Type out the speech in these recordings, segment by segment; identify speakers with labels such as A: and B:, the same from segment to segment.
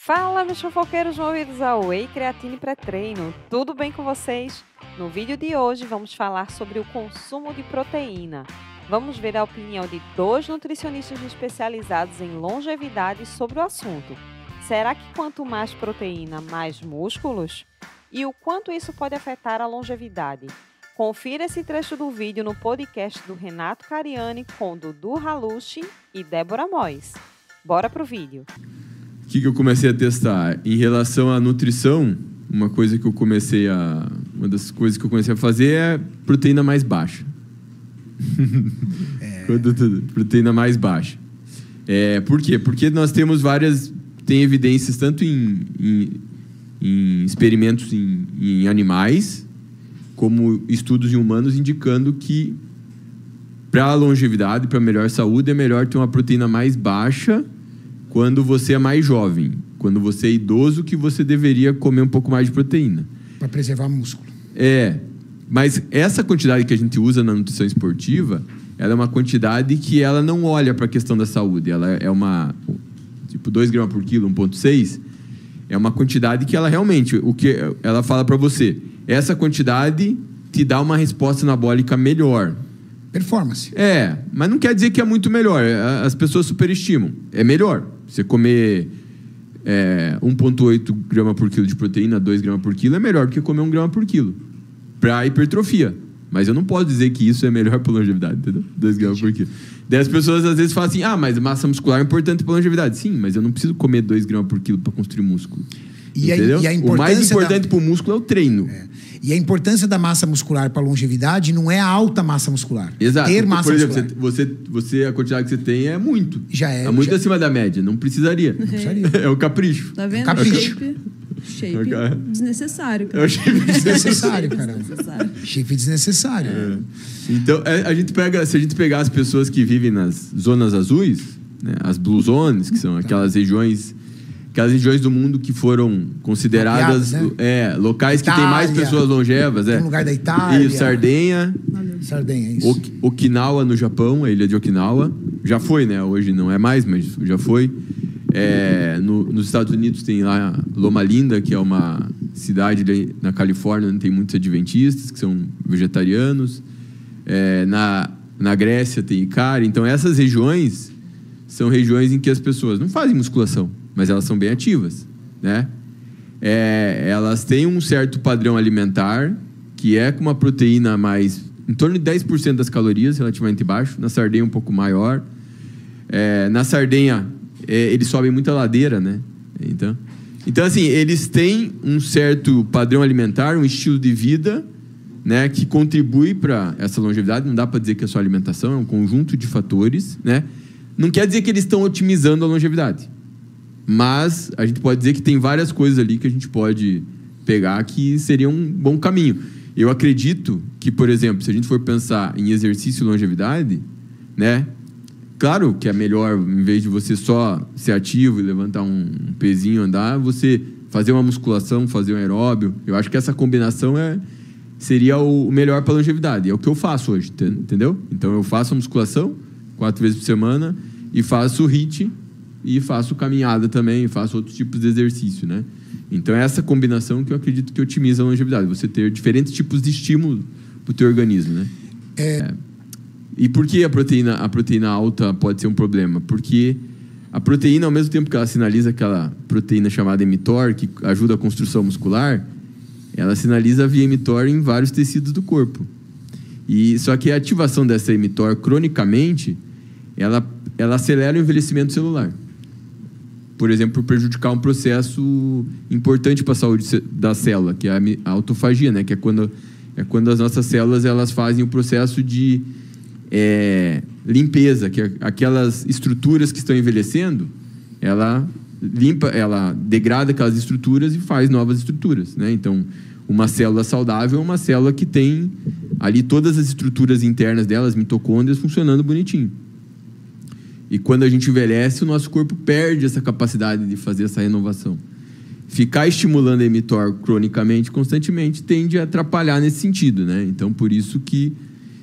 A: Fala, meus fofoqueiros movidos ao Whey Creatine pré-treino, tudo bem com vocês? No vídeo de hoje vamos falar sobre o consumo de proteína. Vamos ver a opinião de 2 nutricionistas especializados em longevidade sobre o assunto. Será que quanto mais proteína, mais músculos? E o quanto isso pode afetar a longevidade? Confira esse trecho do vídeo no podcast do Renato Cariani com Dudu Halushi e Débora Mois. Bora pro vídeo.
B: O que eu comecei a testar? Em relação à nutrição, uma das coisas que eu comecei a fazer é proteína mais baixa. Proteína mais baixa. Por quê? Porque nós temos tem evidências tanto em experimentos em animais, como estudos em humanos, indicando que para a longevidade, para a melhor saúde, é melhor ter uma proteína mais baixa quando você é mais jovem. Quando você é idoso, que você deveria comer um pouco mais de proteína.
C: Para preservar músculo.
B: Mas essa quantidade que a gente usa na nutrição esportiva, ela é uma quantidade que ela não olha para a questão da saúde. Ela é uma... Tipo, 2 gramas por quilo, 1,6. É uma quantidade que ela realmente... O que ela fala para você... Essa quantidade te dá uma resposta anabólica melhor.
C: Performance.
B: Mas não quer dizer que é muito melhor. As pessoas superestimam. É melhor. Você comer 1,8 gramas por quilo de proteína, 2 gramas por quilo, é melhor do que comer 1 grama por quilo. Para hipertrofia. Mas eu não posso dizer que isso é melhor para longevidade, entendeu? 2 gramas por quilo. Daí as pessoas às vezes falam assim, mas massa muscular é importante para longevidade. Sim, mas eu não preciso comer 2 gramas por quilo para construir músculo. Entendeu? O mais importante para o músculo é o treino.
C: E a importância da massa muscular para a longevidade não é a alta massa muscular.
B: Exato.
C: Ter massa
B: Por exemplo,
C: muscular.
B: a quantidade que você tem é muito.
C: É
B: muito acima da média. Não precisaria.
C: É
B: o capricho.
D: Tá vendo?
C: Capricho.
D: Shape desnecessário.
B: É o shape
C: desnecessário, cara. Shape desnecessário.
B: Então, se a gente pegar as pessoas que vivem nas zonas azuis, né, as blue zones, que são aquelas regiões do mundo que foram consideradas locais que tem mais pessoas longevas.
C: Um lugar da Itália.
B: Isso, Sardenha.
C: Sardenha, isso.
B: Okinawa, no Japão, a ilha de Okinawa. Já foi, né? Hoje não é mais, mas já foi. Nos Estados Unidos tem lá Loma Linda, que é uma cidade na Califórnia, onde tem muitos adventistas, que são vegetarianos. Na Grécia tem Icari. Então, essas regiões são regiões em que as pessoas não fazem musculação, mas elas são bem ativas, né? Elas têm um certo padrão alimentar, que é com uma proteína mais... Em torno de 10% das calorias, relativamente baixo. Na Sardenha, um pouco maior. Na Sardenha, eles sobem muita ladeira, né? Então, assim, eles têm um certo padrão alimentar, um estilo de vida, né, que contribui para essa longevidade. Não dá para dizer que é só alimentação, é um conjunto de fatores, né? Não quer dizer que eles estão otimizando a longevidade. Mas a gente pode dizer que tem várias coisas ali que a gente pode pegar que seria um bom caminho. Eu acredito que, por exemplo, se a gente for pensar em exercício e longevidade, né? Claro que é melhor, em vez de você só ser ativo e levantar um pezinho, andar, você fazer uma musculação, fazer um aeróbio. Eu acho que essa combinação seria o melhor para a longevidade. É o que eu faço hoje, entendeu? Então eu faço a musculação 4 vezes por semana e faço HIIT e faço caminhada também, faço outros tipos de exercício, né? Então, é essa combinação que eu acredito que otimiza a longevidade. Você ter diferentes tipos de estímulo para o teu organismo, né? E por que a proteína alta pode ser um problema? Porque a proteína, ao mesmo tempo que ela sinaliza aquela proteína chamada mTOR, que ajuda a construção muscular, ela sinaliza via mTOR em vários tecidos do corpo. Só que a ativação dessa mTOR, cronicamente, ela acelera o envelhecimento celular. Por exemplo, por prejudicar um processo importante para a saúde da célula, que é a autofagia, né? Que é quando as nossas células elas fazem o processo de limpeza, que aquelas estruturas que estão envelhecendo, ela degrada aquelas estruturas e faz novas estruturas, né? Então, uma célula saudável é uma célula que tem ali todas as estruturas internas dela, as mitocôndrias, funcionando bonitinho. E quando a gente envelhece, o nosso corpo perde essa capacidade de fazer essa renovação. Ficar estimulando a mTOR cronicamente, constantemente, tende a atrapalhar nesse sentido, né? Então, por isso que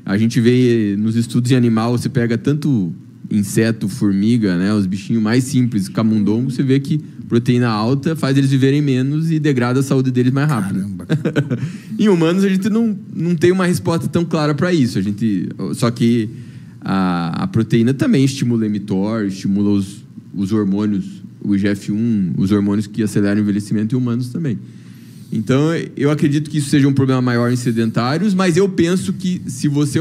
B: a gente vê nos estudos em animal, você pega tanto inseto, formiga, né? Os bichinhos mais simples, camundongo, você vê que proteína alta faz eles viverem menos e degrada a saúde deles mais rápido.
C: Caramba.
B: Em humanos, a gente não tem uma resposta tão clara para isso. Só que a proteína também estimula o mTOR, estimula os hormônios, o IGF-1, os hormônios que aceleram o envelhecimento em humanos também. Então, eu acredito que isso seja um problema maior em sedentários, mas eu penso que se você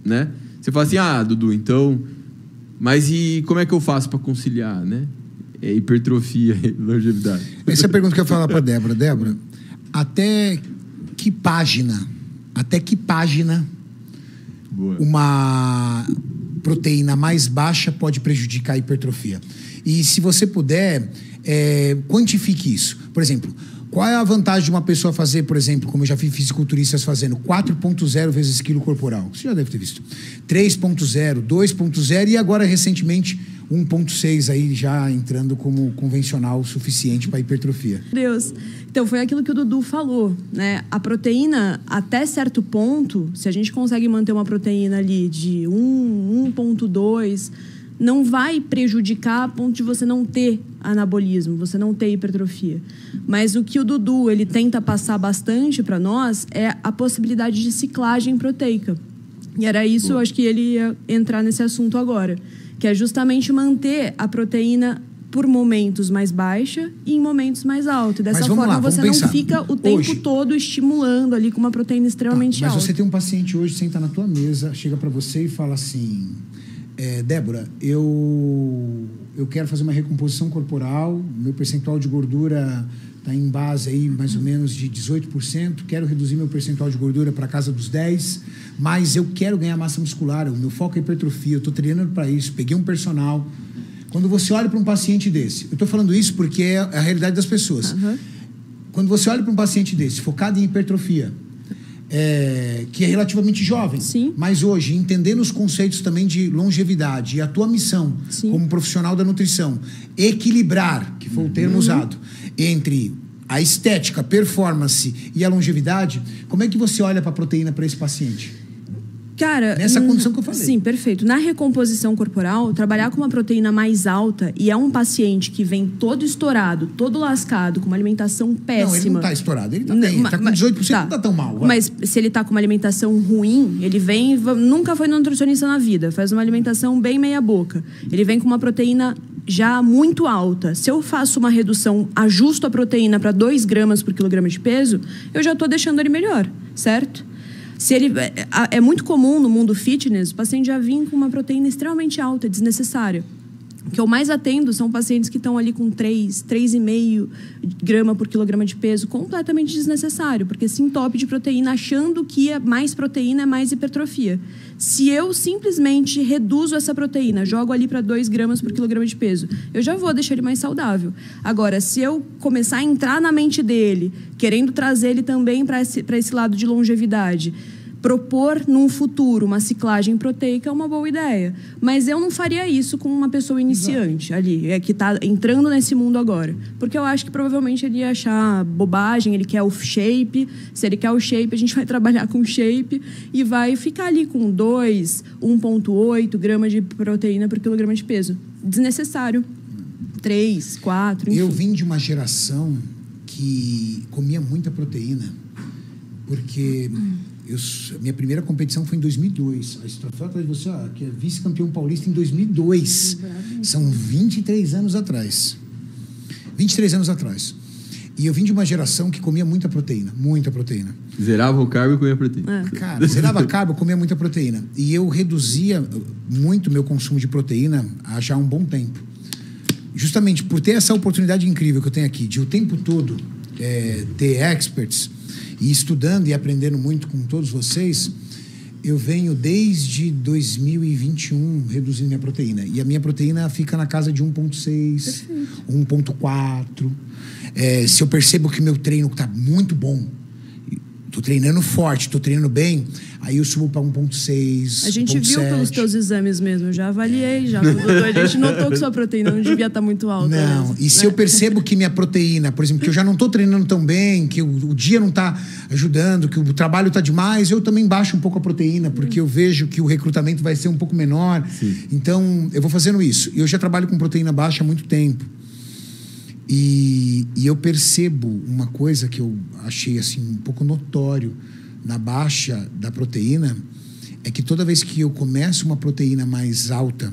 B: né? Você fala assim, Dudu, então... Mas e como é que eu faço para conciliar, né? Hipertrofia e longevidade.
C: Essa é a pergunta que eu ia falar para Débora. Débora, até que página
B: Boa.
C: uma proteína mais baixa pode prejudicar a hipertrofia? E se você puder, quantifique isso. Por exemplo, qual é a vantagem de uma pessoa fazer, por exemplo, como eu já vi fisiculturistas fazendo, 4.0 vezes quilo corporal? Você já deve ter visto. 3.0, 2.0 e agora, recentemente, 1.6 aí já entrando como convencional suficiente para hipertrofia.
D: Deus. Então, foi aquilo que o Dudu falou, né? A proteína, até certo ponto, se a gente consegue manter uma proteína ali de 1.2, não vai prejudicar a ponto de você não ter anabolismo, você não ter hipertrofia. Mas o que o Dudu, ele tenta passar bastante para nós é a possibilidade de ciclagem proteica. E era isso, eu acho que ele ia entrar nesse assunto agora, que é justamente manter a proteína por momentos mais baixa e em momentos mais alta. Dessa forma, você não fica o tempo todo estimulando ali com uma proteína extremamente alta.
C: Mas você tem um paciente hoje, senta na tua mesa, chega para você e fala assim... Débora, eu quero fazer uma recomposição corporal, meu percentual de gordura está em base aí mais ou menos de 18%, quero reduzir meu percentual de gordura para casa dos 10%, mas eu quero ganhar massa muscular, o meu foco é hipertrofia, eu estou treinando para isso, peguei um personal. Quando você olha para um paciente desse, eu estou falando isso porque é a realidade das pessoas.
D: Uhum.
C: Quando você olha para um paciente desse, focado em hipertrofia, que é relativamente jovem,
D: sim,
C: mas hoje, entendendo os conceitos também de longevidade e a tua missão, sim, como profissional da nutrição, equilibrar, que foi o termo usado, entre a estética, performance e a longevidade, como é que você olha para a proteína para esse paciente?
D: Cara,
C: nessa condição que eu falei.
D: Sim, perfeito. Na recomposição corporal, trabalhar com uma proteína mais alta e é um paciente que vem todo estourado, todo lascado, com uma alimentação péssima.
C: Não, ele não está estourado, ele está bem. Ele está com 18%, não está tão mal.
D: Mas se ele está com uma alimentação ruim, ele vem... Nunca foi nutricionista na vida, faz uma alimentação bem meia boca. Ele vem com uma proteína já muito alta. Se eu faço uma redução, ajusto a proteína para 2 gramas por quilograma de peso, eu já estou deixando ele melhor, certo? Se ele, é muito comum no mundo fitness o paciente já vir com uma proteína extremamente alta, desnecessária. O que eu mais atendo são pacientes que estão ali com 3,5 grama por quilograma de peso, completamente desnecessário, porque se entope de proteína achando que mais proteína é mais hipertrofia. Se eu simplesmente reduzo essa proteína, jogo ali para 2 gramas por quilograma de peso, eu já vou deixar ele mais saudável. Agora, se eu começar a entrar na mente dele, querendo trazer ele também para esse lado de longevidade, propor num futuro uma ciclagem proteica é uma boa ideia. Mas eu não faria isso com uma pessoa iniciante ali, que está entrando nesse mundo agora. Porque eu acho que provavelmente ele ia achar bobagem, ele quer o shape. Se ele quer o shape, a gente vai trabalhar com shape e vai ficar ali com 2, 1,8 gramas de proteína por quilograma de peso. Desnecessário. 3, 4, enfim.
C: Eu vim de uma geração que comia muita proteína, porque... minha primeira competição foi em 2002. A história atrás de você, que é vice-campeão paulista em 2002. São 23 anos atrás. 23 anos atrás. E eu vim de uma geração que comia muita proteína. Muita proteína.
B: Zerava o carbo e comia proteína.
C: Cara, zerava carbo, comia muita proteína. E eu reduzia muito meu consumo de proteína há já um bom tempo. Justamente por ter essa oportunidade incrível que eu tenho aqui, de o tempo todo ter experts... E estudando e aprendendo muito com todos vocês, eu venho desde 2021 reduzindo minha proteína. E a minha proteína fica na casa de 1,6, 1,4. Se eu percebo que meu treino está muito bom, tô treinando forte, tô treinando bem, aí eu subo para 1,6.
D: A gente viu
C: 1,7.
D: pelos teus exames mesmo, eu já avaliei, já. A gente notou que sua proteína não devia estar muito alta.
C: Não,
D: mesmo,
C: e se eu percebo que minha proteína, por exemplo, que eu já não tô treinando tão bem, que o dia não tá ajudando, que o trabalho tá demais, eu também baixo um pouco a proteína, porque eu vejo que o recrutamento vai ser um pouco menor.
B: Sim.
C: Então, eu vou fazendo isso. Eu já trabalho com proteína baixa há muito tempo. E eu percebo uma coisa que eu achei assim um pouco notório na baixa da proteína, é que toda vez que eu começo uma proteína mais alta,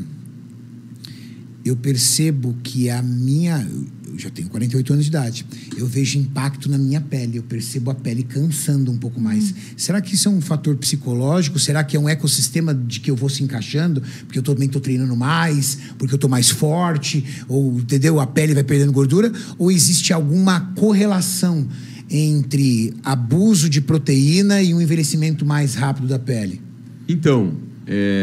C: eu percebo que eu já tenho 48 anos de idade, eu vejo impacto na minha pele, eu percebo a pele cansando um pouco mais. Será que isso é um fator psicológico? Será que é um ecossistema de que eu vou se encaixando? Porque eu também estou treinando mais, porque eu estou mais forte, ou, entendeu? A pele vai perdendo gordura? Ou existe alguma correlação entre abuso de proteína e um envelhecimento mais rápido da pele?
B: Então...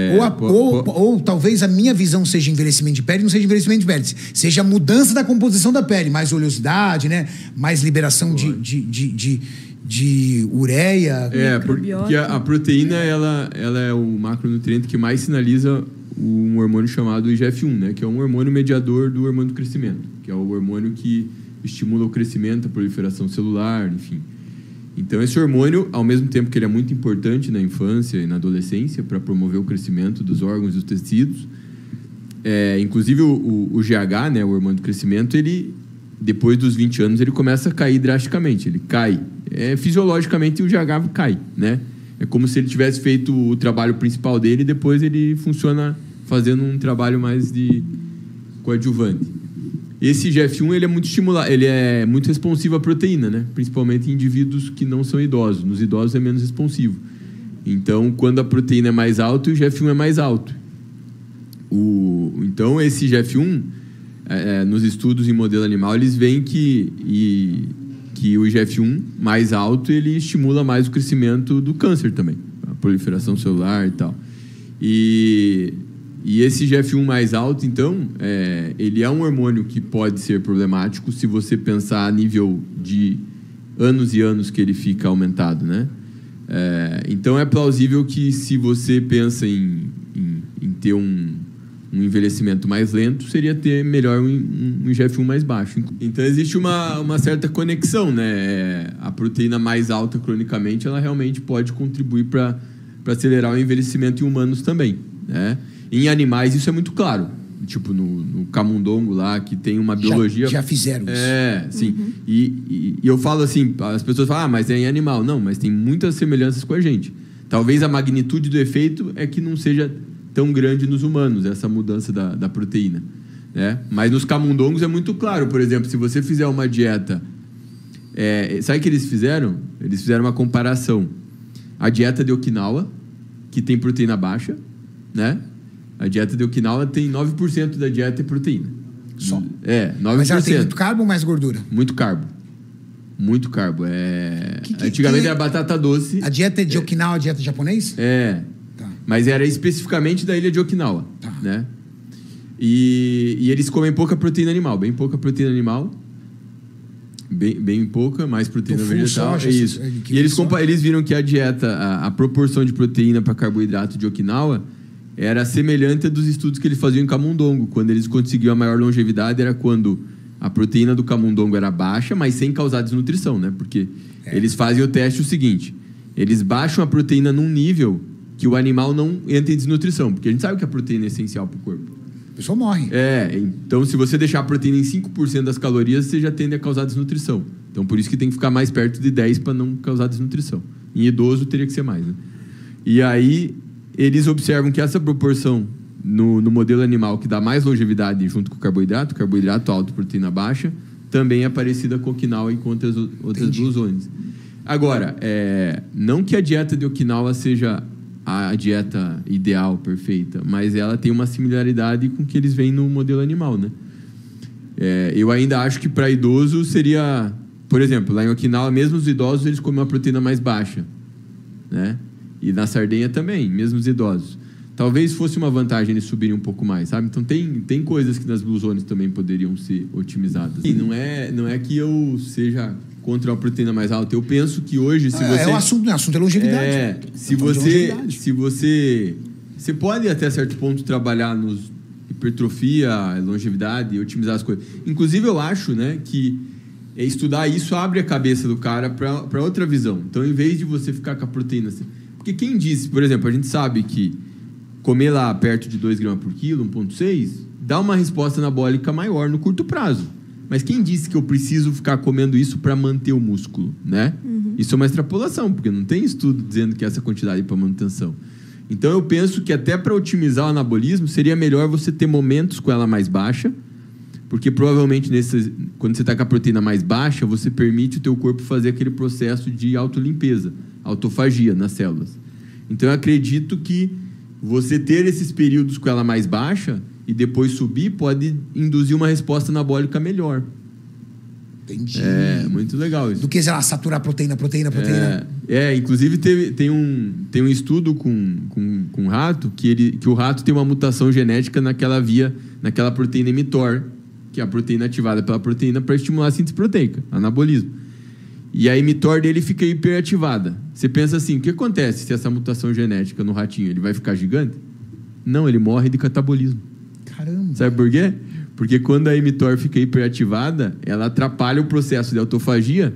C: Ou talvez a minha visão seja envelhecimento de pele, não seja envelhecimento de pele, seja mudança da composição da pele, mais oleosidade, né? Mais liberação de ureia.
B: Porque a proteína ela é o macronutriente que mais sinaliza um hormônio chamado IGF-1, né? Que é um hormônio mediador do hormônio do crescimento, que é o hormônio que estimula o crescimento, a proliferação celular, enfim. Então, esse hormônio, ao mesmo tempo que ele é muito importante na infância e na adolescência para promover o crescimento dos órgãos e dos tecidos, inclusive o GH, né, o hormônio do crescimento, ele, depois dos 20 anos, ele começa a cair drasticamente. Ele cai. Fisiologicamente, o GH cai, né? É como se ele tivesse feito o trabalho principal dele e depois ele funciona fazendo um trabalho mais de coadjuvante. Esse IGF-1 ele é muito ele é muito responsivo à proteína, né? Principalmente em indivíduos que não são idosos. Nos idosos é menos responsivo. Então, quando a proteína é mais alta, o IGF-1 é mais alto. Então, esse IGF-1, nos estudos em modelo animal, eles veem que o IGF-1 mais alto, ele estimula mais o crescimento do câncer também. A proliferação celular e tal. E esse IGF-1 mais alto, então, ele é um hormônio que pode ser problemático se você pensar a nível de anos e anos que ele fica aumentado, né? Então, é plausível que se você pensa em ter um envelhecimento mais lento, seria ter melhor um IGF-1 mais baixo. Então, existe uma certa conexão, né? A proteína mais alta, cronicamente, ela realmente pode contribuir para acelerar o envelhecimento em humanos também, né? Em animais, isso é muito claro. Tipo, no camundongo lá, que tem uma biologia...
C: Já fizeram isso.
B: Sim. E eu falo assim, as pessoas falam, mas é em animal. Não, mas tem muitas semelhanças com a gente. Talvez a magnitude do efeito é que não seja tão grande nos humanos, essa mudança da proteína, né? Mas nos camundongos é muito claro. Por exemplo, se você fizer uma dieta... sabe o que eles fizeram? Eles fizeram uma comparação. A dieta de Okinawa, que tem proteína baixa, né? A dieta de Okinawa tem 9% da dieta é proteína.
C: Só?
B: 9%.
C: Mas ela tem muito carbo ou mais gordura?
B: Muito carbo. Muito carbo. Antigamente era batata doce.
C: A dieta de Okinawa é a dieta japonês?
B: Tá. Mas era especificamente da ilha de Okinawa.
C: Tá.
B: Né? E eles comem pouca proteína animal. Bem pouca proteína animal. Bem pouca, mais proteína vegetal.
C: Soja,
B: isso. E eles viram que a dieta, a proporção de proteína para carboidrato de Okinawa era semelhante a dos estudos que eles faziam em camundongo. Quando eles conseguiam a maior longevidade era quando a proteína do camundongo era baixa, mas sem causar desnutrição, né? Porque eles fazem o teste o seguinte: eles baixam a proteína num nível que o animal não entra em desnutrição, porque a gente sabe que a proteína é essencial para o corpo.
C: A pessoa morre.
B: Então se você deixar a proteína em 5% das calorias, você já tende a causar desnutrição. Então por isso que tem que ficar mais perto de 10 para não causar desnutrição. Em idoso teria que ser mais, né? E aí eles observam que essa proporção no modelo animal que dá mais longevidade junto com o carboidrato alto, proteína baixa, também é parecida com Okinawa e com outras Blue Zones. Agora, não que a dieta de Okinawa seja a dieta ideal, perfeita, mas ela tem uma similaridade com o que eles veem no modelo animal, né? Eu ainda acho que para idoso seria... Por exemplo, lá em Okinawa, mesmo os idosos, eles comem uma proteína mais baixa, né? E na Sardenha também, mesmo os idosos. Talvez fosse uma vantagem eles subirem um pouco mais, sabe? Então tem coisas que nas Blue Zones também poderiam ser otimizadas. E não é que eu seja contra uma proteína mais alta. Eu penso que hoje, se você...
C: O assunto é longevidade.
B: Você pode, até certo ponto, trabalhar nos hipertrofia, longevidade, otimizar as coisas. Inclusive, eu acho, né, que estudar isso abre a cabeça do cara para outra visão. Então, em vez de você ficar com a proteína... Assim, porque quem disse, por exemplo, a gente sabe que comer lá perto de 2 gramas por quilo, 1,6, dá uma resposta anabólica maior no curto prazo. Mas quem disse que eu preciso ficar comendo isso para manter o músculo, né? Isso é uma extrapolação, porque não tem estudo dizendo que essa quantidade é para manutenção. Então, eu penso que até para otimizar o anabolismo, seria melhor você ter momentos com ela mais baixa, porque provavelmente quando você está com a proteína mais baixa, você permite o teu corpo fazer aquele processo de autolimpeza, autofagia nas células. Então, eu acredito que você ter esses períodos com ela mais baixa e depois subir pode induzir uma resposta anabólica melhor.
C: Entendi.
B: Muito legal isso.
C: Do que, sei lá, saturar proteína.
B: Inclusive tem um estudo com rato que o rato tem uma mutação genética naquela proteína mTOR, que é a proteína ativada pela proteína para estimular a síntese proteica, anabolismo. E a mTOR dele fica hiperativada. Você pensa assim, o que acontece se essa mutação genética no ratinho, ele vai ficar gigante? Não, ele morre de catabolismo.
C: Caramba.
B: Sabe por quê? Porque quando a mTOR fica hiperativada, ela atrapalha o processo de autofagia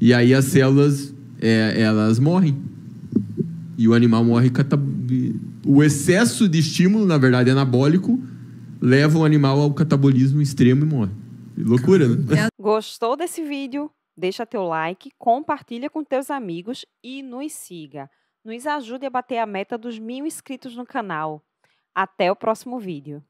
B: e aí as células, elas morrem. E o animal morre... O excesso de estímulo, na verdade, anabólico, leva o animal ao catabolismo extremo e morre. Loucura, né?
A: Gostou desse vídeo? Deixa teu like, compartilha com teus amigos e nos siga. Nos ajude a bater a meta dos 1000 inscritos no canal. Até o próximo vídeo.